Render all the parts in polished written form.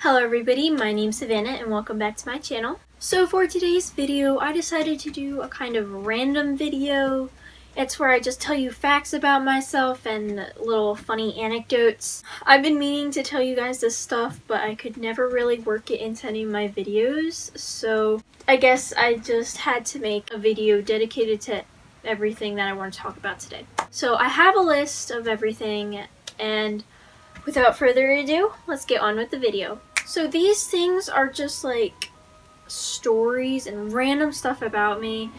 Hello everybody, my name's Savannah and welcome back to my channel. So for today's video, I decided to do a kind of random video. It's where I just tell you facts about myself and little funny anecdotes. I've been meaning to tell you guys this stuff, but I could never really work it into any of my videos. So I guess I just had to make a video dedicated to everything that I want to talk about today. So I have a list of everything, and without further ado, let's get on with the video. So these things are just like stories and random stuff about me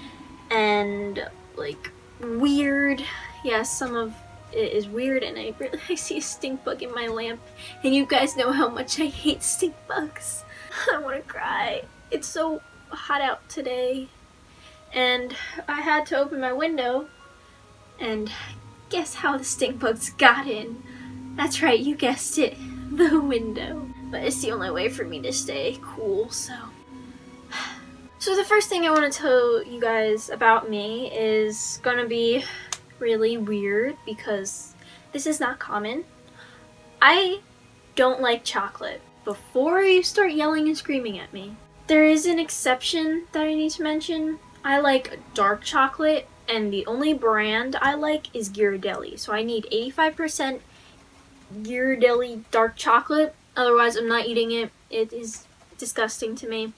and like weird. Yeah, some of it is weird, and I see a stink bug in my lamp, and you guys know how much I hate stink bugs. I want to cry. It's so hot out today, and I had to open my window, and guess how the stink bugs got in? That's right, you guessed it, the window. But it's the only way for me to stay cool, so. So the first thing I want to tell you guys about me is gonna be really weird because this is not common. I don't like chocolate. Before you start yelling and screaming at me, there is an exception that I need to mention. I like dark chocolate, and the only brand I like is Ghirardelli. So I need 85% Ghirardelli dark chocolate, otherwise I'm not eating it. It is disgusting to me.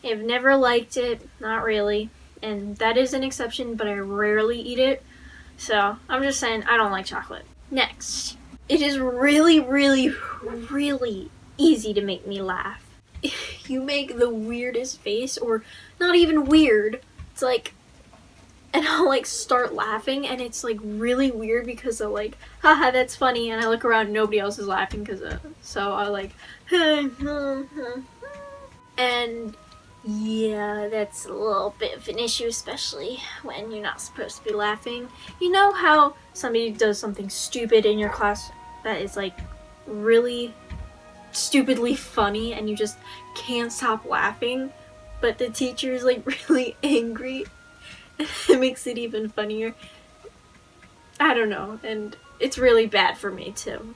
I've never liked it, not really, and that is an exception, but I rarely eat it, so I'm just saying I don't like chocolate. Next, it is really, really, really easy to make me laugh. You make the weirdest face, or not even weird, it's like, and I'll like start laughing, and it's like really weird because I'm like, haha, that's funny, and I look around, nobody else is laughing because of it. So I like, and yeah, that's a little bit of an issue, especially when you're not supposed to be laughing. You know how somebody does something stupid in your class that is like really stupidly funny and you just can't stop laughing, but the teacher is like really angry? It makes it even funnier. I don't know, and it's really bad for me too.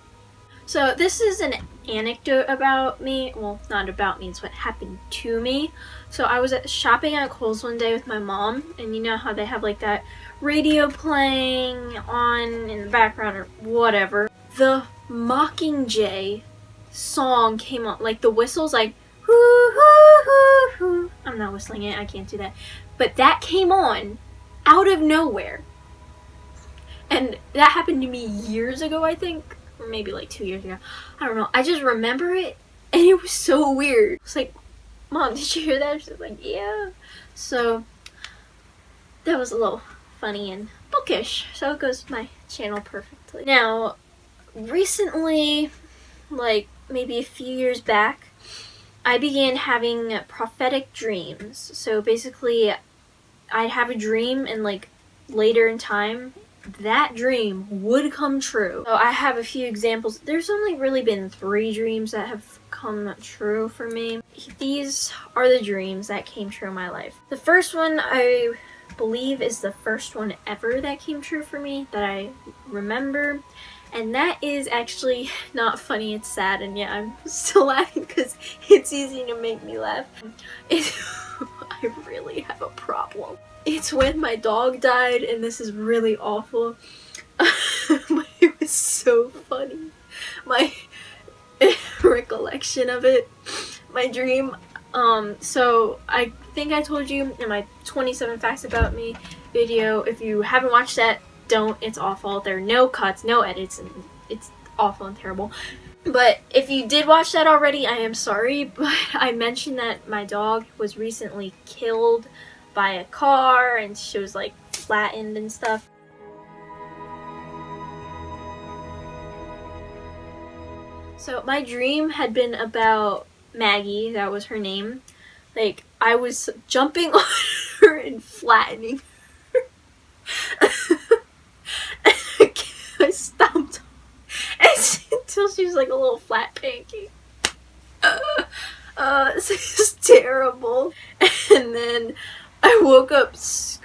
So this is an anecdote about me. Well, not about me, it's what happened to me. So I was shopping at Kohl's one day with my mom, and you know how they have like that radio playing on in the background or whatever. The Mockingjay song came on, like the whistles, like hoo hoo hoo hoo. I'm not whistling it, I can't do that. But that came on out of nowhere. And that happened to me years ago, I think. Or maybe like 2 years ago. I don't know. I just remember it, and it was so weird. It's like, Mom, did you hear that? She's like, yeah. So that was a little funny and bookish. So it goes with my channel perfectly. Now, recently, like maybe a few years back, I began having prophetic dreams. So basically, I'd have a dream, and like later in time, that dream would come true. So I have a few examples. There's only really been 3 dreams that have come true for me. These are the dreams that came true in my life. The first one I believe is the first one ever that came true for me that I remember. And that is actually not funny, it's sad, and yeah, I'm still laughing because it's easy to make me laugh. I really have a problem. It's when my dog died, and this is really awful. But it was so funny. My recollection of it, my dream. So I think I told you in my 27 Facts About Me video. If you haven't watched that, don't. It's awful. There are no cuts, no edits, and it's awful and terrible. But if you did watch that already, I am sorry, but I mentioned that my dog was recently killed by a car, and she was like flattened and stuff. So my dream had been about Maggie, that was her name. Like, I was jumping on her and flattening her. I stomped until she was like a little flat pancake. This is terrible. And then I woke up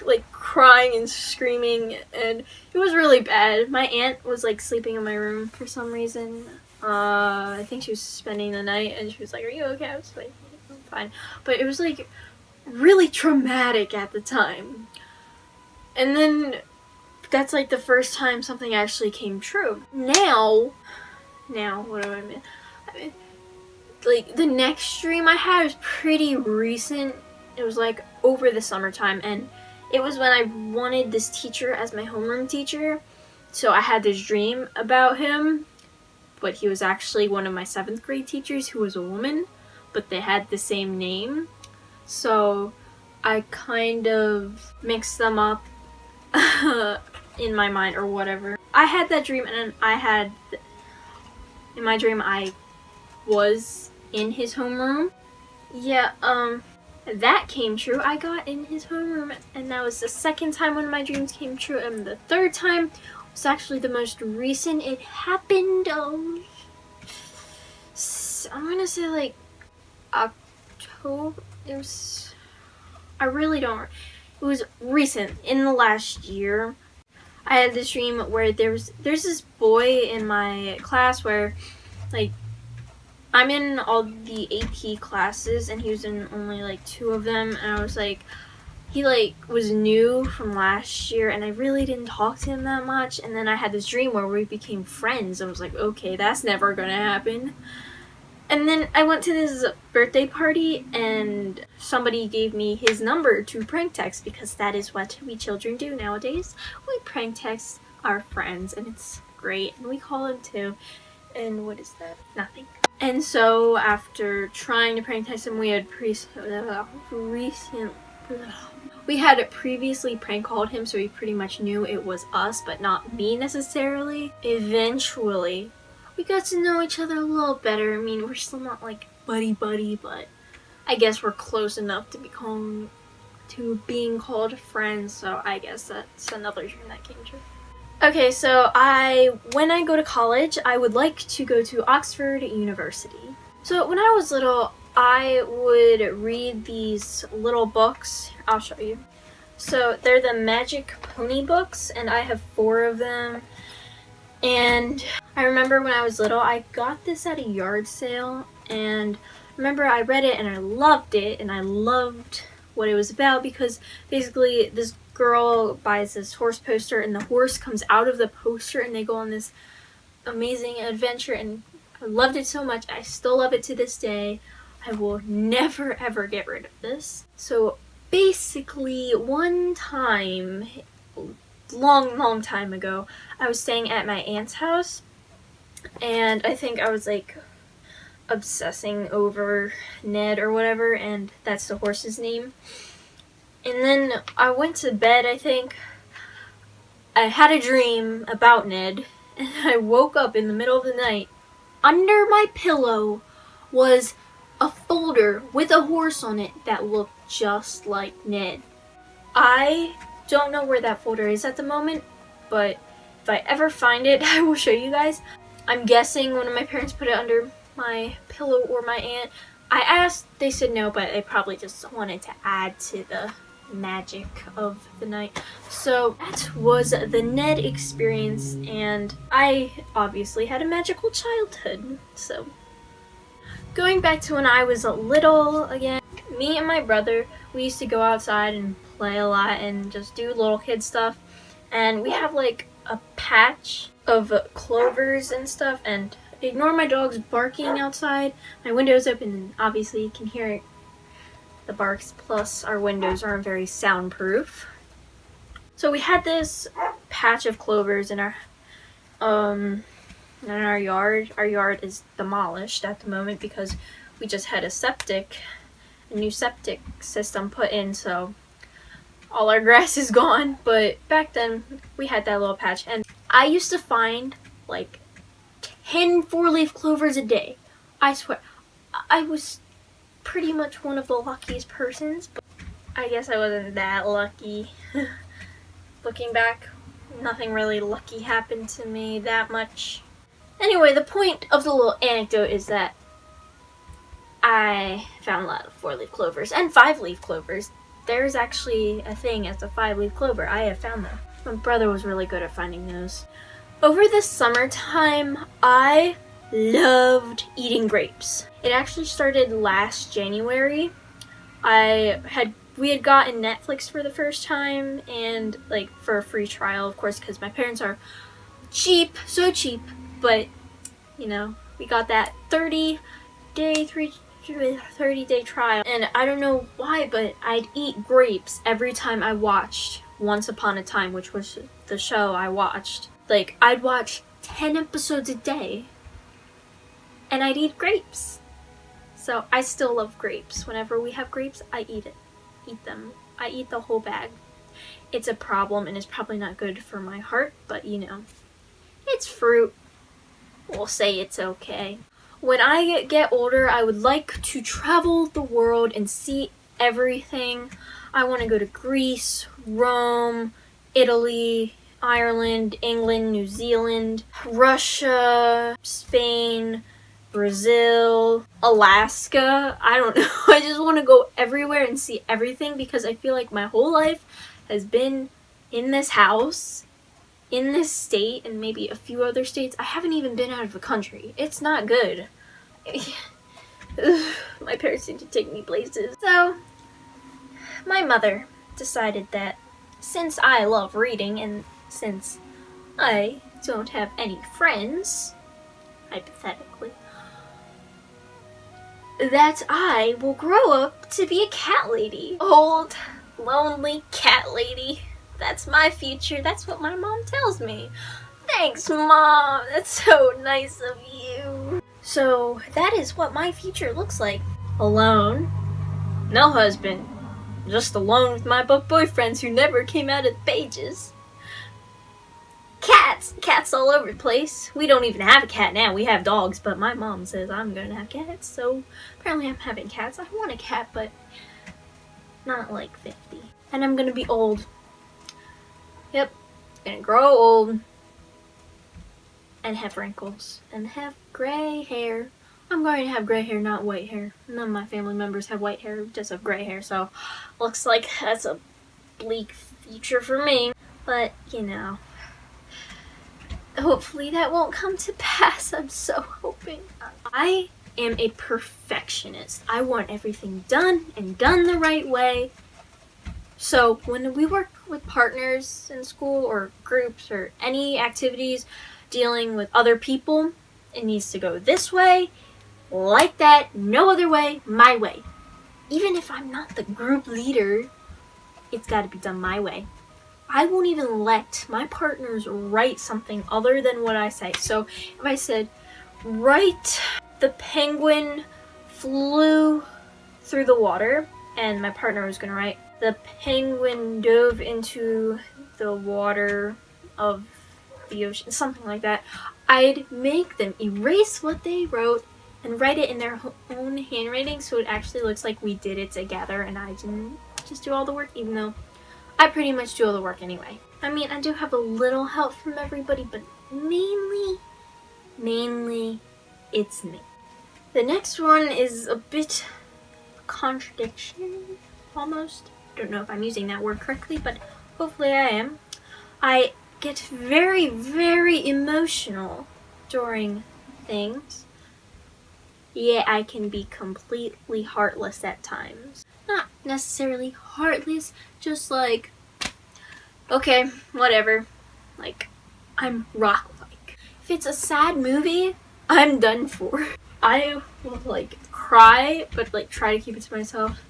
like crying and screaming, and it was really bad. My aunt was like sleeping in my room for some reason. I think she was spending the night, and she was like, "Are you okay?" I was like, "I'm fine," but it was like really traumatic at the time. And then that's like the first time something actually came true. Now, what do I mean? Like the next dream I had was pretty recent. It was like over the summertime, and it was when I wanted this teacher as my homeroom teacher. So I had this dream about him, but he was actually one of my 7th grade teachers who was a woman, but they had the same name. So I kind of mixed them up in my mind or whatever. I had that dream, and in my dream I was in his homeroom. Yeah, that came true. I got in his homeroom, and that was the second time one of my dreams came true, and the third time was actually the most recent. It happened, I'm gonna say like October. I really don't. It was recent, in the last year. I had this dream where there's this boy in my class where, like, I'm in all the AP classes, and he was in only like 2 of them, and I was like, he like was new from last year, and I really didn't talk to him that much. And then I had this dream where we became friends. I was like, okay, that's never gonna happen. And then I went to this birthday party, and somebody gave me his number to prank text, because that is what we children do nowadays. We prank text our friends, and it's great, and we call him too. And what is that? Nothing. And so after trying to prank text him, we had previously prank called him, so he pretty much knew it was us, but not me necessarily. Eventually, we got to know each other a little better. I mean, we're still not like buddy, but I guess we're close enough to being called friends, so I guess that's another dream that came true. Okay, so when I go to college, I would like to go to Oxford University. So when I was little, I would read these little books. I'll show you. So they're the Magic Pony books, and I have 4 of them. And I remember when I was little, I got this at a yard sale, and remember I read it and I loved it, and I loved what it was about, because basically this girl buys this horse poster, and the horse comes out of the poster, and they go on this amazing adventure, and I loved it so much. I still love it to this day. I will never ever get rid of this. So basically, one time, long time ago, I was staying at my aunt's house, and I think I was like obsessing over Ned or whatever, and that's the horse's name. And then I went to bed, I think. I had a dream about Ned, and I woke up in the middle of the night. Under my pillow was a folder with a horse on it that looked just like Ned. I don't know where that folder is at the moment, but if I ever find it, I will show you guys. I'm guessing one of my parents put it under my pillow, or my aunt. I asked, they said no, but they probably just wanted to add to the magic of the night. So that was the Ned experience, and I obviously had a magical childhood. So going back to when I was little again, me and my brother, we used to go outside and play a lot and just do little kid stuff, and we have like a patch of clovers and stuff, and ignore my dog's barking outside. My window's open, and obviously you can hear the barks, plus our windows aren't very soundproof. So we had this patch of clovers in our yard. Our yard is demolished at the moment because we just had a new septic system put in, so all our grass is gone. But back then we had that little patch, and I used to find like 10 4-leaf clovers a day. I swear, I was pretty much one of the luckiest persons, but I guess I wasn't that lucky. Looking back, nothing really lucky happened to me that much. Anyway, the point of the little anecdote is that I found a lot of 4-leaf clovers and 5-leaf clovers. There's actually a thing as a 5-leaf clover. I have found them. My brother was really good at finding those. Over the summertime, I loved eating grapes. It actually started last January. We had gotten Netflix for the first time, and like for a free trial, of course, because my parents are cheap, so cheap, but you know, we got that 30-day trial, and I don't know why, but I'd eat grapes every time I watched Once Upon a Time, which was the show I watched. Like, I'd watch 10 episodes a day, and I'd eat grapes. So I still love grapes. Whenever we have grapes, I eat them. I eat the whole bag. It's a problem, and it's probably not good for my heart, but you know, it's fruit. We'll say it's okay. When I get older, I would like to travel the world and see everything. I want to go to Greece, Rome, Italy, Ireland, England, New Zealand, Russia, Spain, Brazil, Alaska. I don't know. I just want to go everywhere and see everything because I feel like my whole life has been in this house, in this state, and maybe a few other states. I haven't even been out of the country. It's not good. My parents need to take me places. So, my mother decided that since I love reading and since I don't have any friends, hypothetically, that I will grow up to be a cat lady. Old, lonely cat lady. That's my future. That's what my mom tells me. Thanks, Mom. That's so nice of you. So that is what my future looks like. Alone. No husband. Just alone with my boyfriends who never came out of the pages. Cats. Cats all over the place. We don't even have a cat now. We have dogs, but my mom says I'm gonna have cats, so apparently I'm having cats. I want a cat, but not like 50. And I'm gonna be old. Yep. Gonna grow old. And have wrinkles. And have gray hair. I'm going to have gray hair, not white hair. None of my family members have white hair, just have gray hair, so looks like that's a bleak future for me. But, you know, hopefully that won't come to pass. I'm so hoping. I am a perfectionist. I want everything done and done the right way. So when we work with partners in school or groups or any activities dealing with other people, it needs to go this way, like that, no other way, my way. Even if I'm not the group leader, it's got to be done my way. I won't even let my partners write something other than what I say. So if I said, write the penguin flew through the water, and my partner was going to write, the penguin dove into the water of the ocean, something like that, I'd make them erase what they wrote and write it in their own handwriting so it actually looks like we did it together and I didn't just do all the work, even though I pretty much do all the work anyway. I mean, I do have a little help from everybody, but mainly it's me. The next one is a bit contradiction, almost. I don't know if I'm using that word correctly, but hopefully I am. I get very, very emotional during things. Yeah, I can be completely heartless at times. Not necessarily heartless, just like, okay, whatever. Like, I'm rock-like. If it's a sad movie, I'm done for. I will, like, cry, but, like, try to keep it to myself.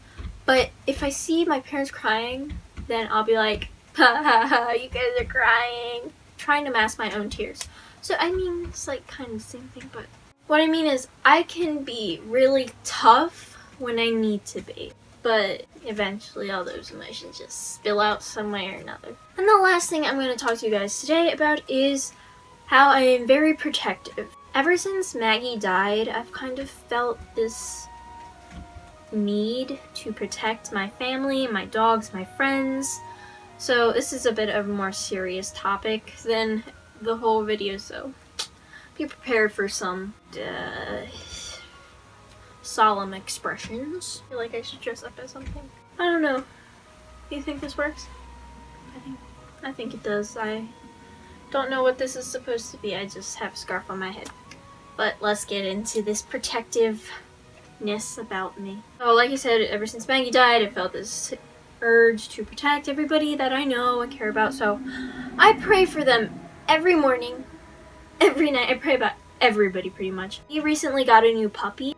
But if I see my parents crying, then I'll be like, ha ha ha, you guys are crying. Trying to mask my own tears. So, I mean, it's, like, kind of the same thing, but what I mean is, I can be really tough when I need to be. But eventually all those emotions just spill out some way or another. And the last thing I'm going to talk to you guys today about is how I am very protective. Ever since Maggie died, I've kind of felt this need to protect my family, my dogs, my friends. So this is a bit of a more serious topic than the whole video, so be prepared for some solemn expressions. I feel like I should dress up as something. I don't know. Do you think this works? I think it does. I don't know what this is supposed to be. I just have a scarf on my head. But let's get into this protectiveness about me. So like I said, ever since Maggie died, I felt this urge to protect everybody that I know and care about. So I pray for them every morning, every night. I pray about everybody pretty much. He recently got a new puppy.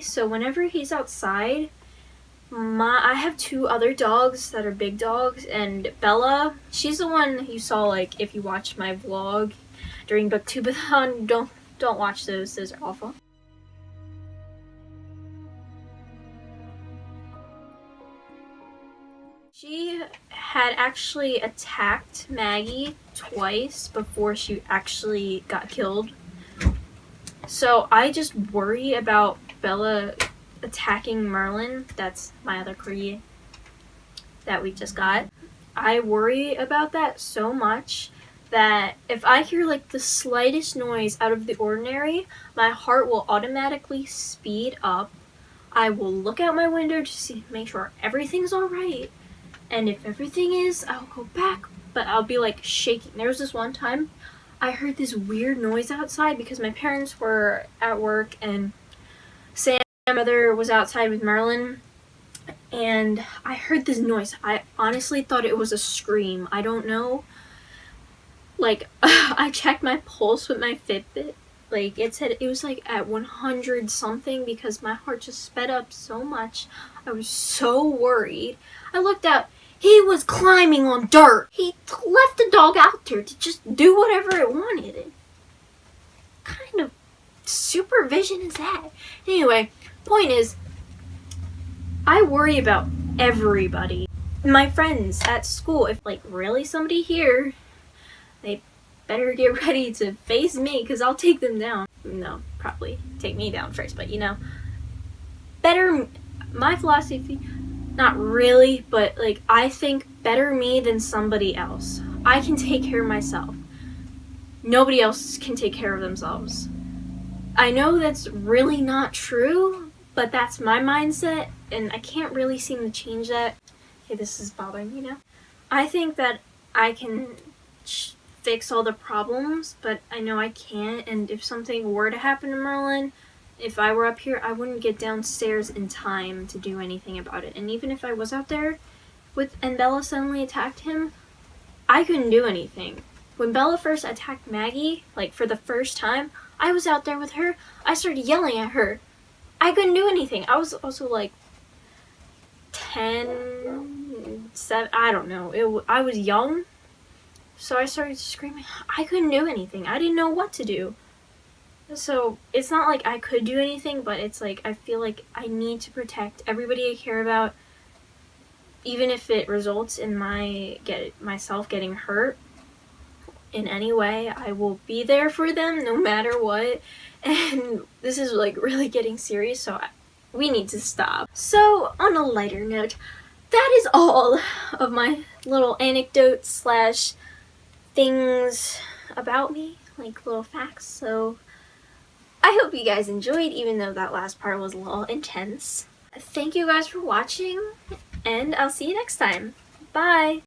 So whenever he's outside, I have two other dogs that are big dogs, and Bella, she's the one you saw, like, if you watched my vlog during Booktubeathon. Don't watch those are awful. She had actually attacked Maggie twice before she actually got killed. So I just worry about Bella attacking Merlin. That's my other corgi that we just got. I worry about that so much that if I hear like the slightest noise out of the ordinary, my heart will automatically speed up. I will look out my window to make sure everything's alright. And if everything is, I'll go back, but I'll be like shaking. There was this one time I heard this weird noise outside because my parents were at work and Sam, my mother, was outside with Merlin, and I heard this noise. I honestly thought it was a scream. I don't know. Like, I checked my pulse with my Fitbit. Like, it said it was like at 100 something because my heart just sped up so much. I was so worried. I looked out. He was climbing on dirt. He left the dog out there to just do whatever it wanted. What kind of supervision is that? Anyway, point is, I worry about everybody. My friends at school, if like really somebody here, they better get ready to face me because I'll take them down. No, probably take me down first, but you know, better, my philosophy, not really, but like I think better me than somebody else. I can take care of myself. Nobody else can take care of themselves. I know that's really not true, but that's my mindset, and I can't really seem to change that. Okay, this is bothering me now. I think that I can fix all the problems, but I know I can't, and if something were to happen to Merlin, if I were up here, I wouldn't get downstairs in time to do anything about it. And even if I was out there and Bella suddenly attacked him, I couldn't do anything. When Bella first attacked Maggie, like for the first time, I was out there with her. I started yelling at her. I couldn't do anything. I was also like 10, 7, I don't know. I was young, so I started screaming. I couldn't do anything. I didn't know what to do. So it's not like I could do anything, but it's like I feel like I need to protect everybody I care about, even if it results in myself getting hurt in any way. I will be there for them no matter what. And this is like really getting serious, so we need to stop. So on a lighter note, that is all of my little anecdotes slash things about me, like little facts. So I hope you guys enjoyed, even though that last part was a little intense. Thank you guys for watching, and I'll see you next time. Bye!